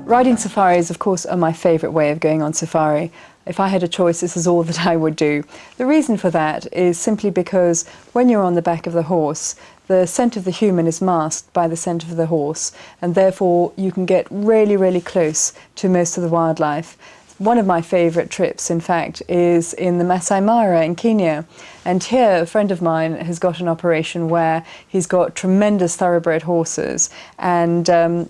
Riding safaris, of course, are my favourite way of going on safari. If I had a choice, this is all that I would do. The reason for that is simply because when you're on the back of the horse, the scent of the human is masked by the scent of the horse, and therefore you can get really, really close to most of the wildlife. One of my favourite trips, in fact, is in the Masai Mara in Kenya. And here, a friend of mine has got an operation where he's got tremendous thoroughbred horses, and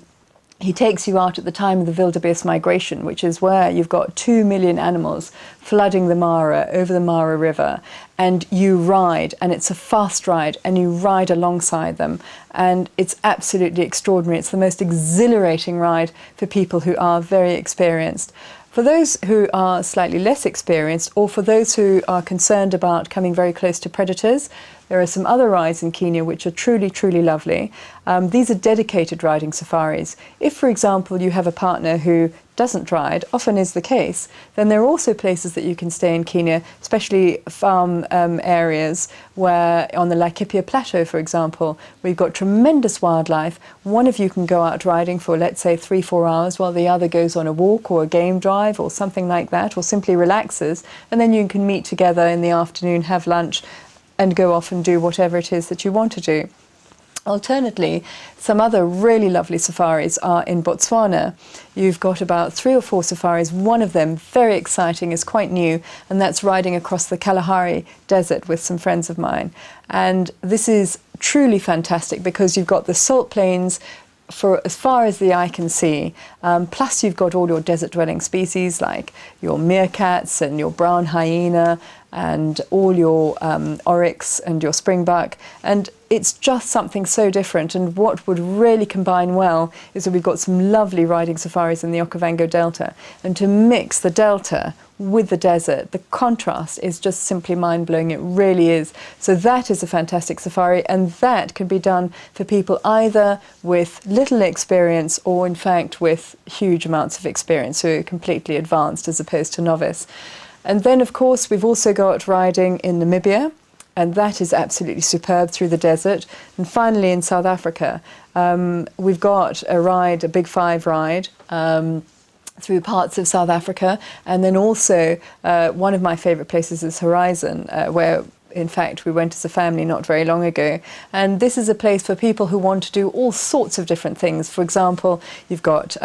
he takes you out at the time of the wildebeest migration, which is where you've got 2 million animals flooding the Mara, over the Mara River, and you ride, and it's a fast ride, and you ride alongside them, and it's absolutely extraordinary. It's the most exhilarating ride for people who are very experienced. For those who are slightly less experienced, or for those who are concerned about coming very close to predators, there are some other rides in Kenya which are truly, truly lovely. These are dedicated riding safaris. If, for example, you have a partner who doesn't ride, often is the case, then there are also places that you can stay in Kenya, especially farm areas where on the Laikipia Plateau, for example, we've got tremendous wildlife. One of you can go out riding for, let's say, 3-4 hours while the other goes on a walk or a game drive or something like that, or simply relaxes, and then you can meet together in the afternoon, have lunch, and go off and do whatever it is that you want to do. Alternately, some other really lovely safaris are in Botswana. You've got about 3 or 4 safaris. One of them, very exciting, is quite new, and that's riding across the Kalahari Desert with some friends of mine. And this is truly fantastic because you've got the salt plains for as far as the eye can see, plus you've got all your desert-dwelling species like your meerkats and your brown hyena and all your oryx and your springbuck, and it's just something so different. And what would really combine well is that we've got some lovely riding safaris in the Okavango Delta, and to mix the delta with the desert, the contrast is just simply mind-blowing. It really is. So that is a fantastic safari, and that can be done for people either with little experience or in fact with huge amounts of experience, who are completely advanced as opposed to novice. And then of course we've also got riding in Namibia, and that is absolutely superb through the desert. And finally in South Africa, we've got a ride, a Big 5 ride, through parts of South Africa, and then also one of my favourite places is Horizon, where in fact we went as a family not very long ago. And this is a place for people who want to do all sorts of different things. For example, you've got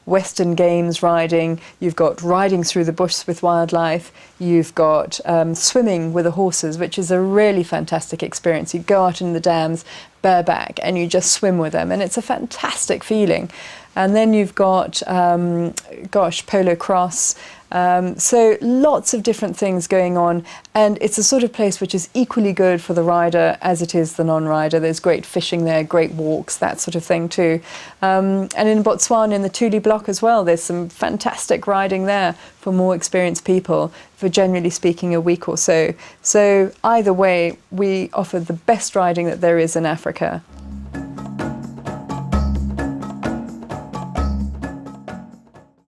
Western Games riding, you've got riding through the bush with wildlife, you've got swimming with the horses, which is a really fantastic experience. You go out in the dams bareback and you just swim with them, and it's a fantastic feeling. And then you've got, polo cross. So lots of different things going on, and it's a sort of place which is equally good for the rider as it is the non-rider. There's great fishing there, great walks, that sort of thing too. And in Botswana, in the Tuli block as well, there's some fantastic riding there for more experienced people, for generally speaking a week or so. So either way, we offer the best riding that there is in Africa.